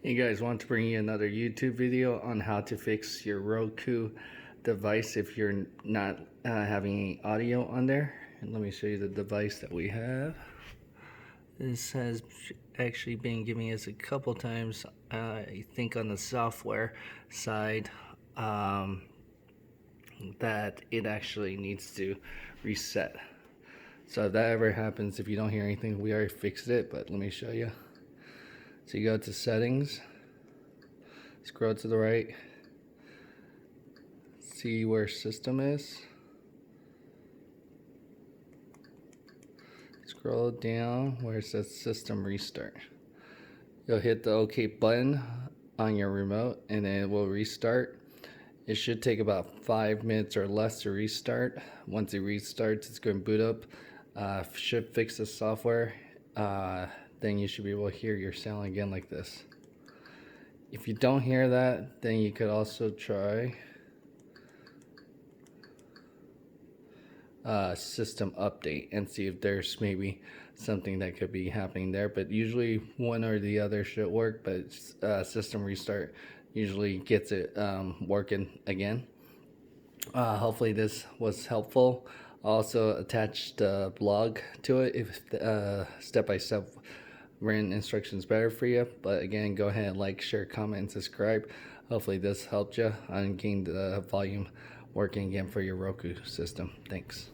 Hey guys, want to bring you another YouTube video on how to fix your Roku device if you're not having any audio on there. And let me show you the device that we have. This has actually been giving us a couple times, I think on the software side, that it actually needs to reset. So if that ever happens, if you don't hear anything, we already fixed it, but let me show you. So you go to settings, scroll to the right, see where system is, scroll down where it says system restart. You'll hit the OK button on your remote and it will restart. It should take about 5 minutes or less to restart. Once it restarts, it's going to boot up. Should fix the software. Then you should be able to hear your sound again like this. If you don't hear that, then you could also try system update and see if there's maybe something that could be happening there. But usually one or the other should work, but system restart usually gets it working again. Hopefully this was helpful. Also attached a blog to it if step-by-step written instructions better for you. But again, go ahead and like, share, comment, and subscribe. Hopefully this helped you on getting the volume working again for your Roku system. Thanks.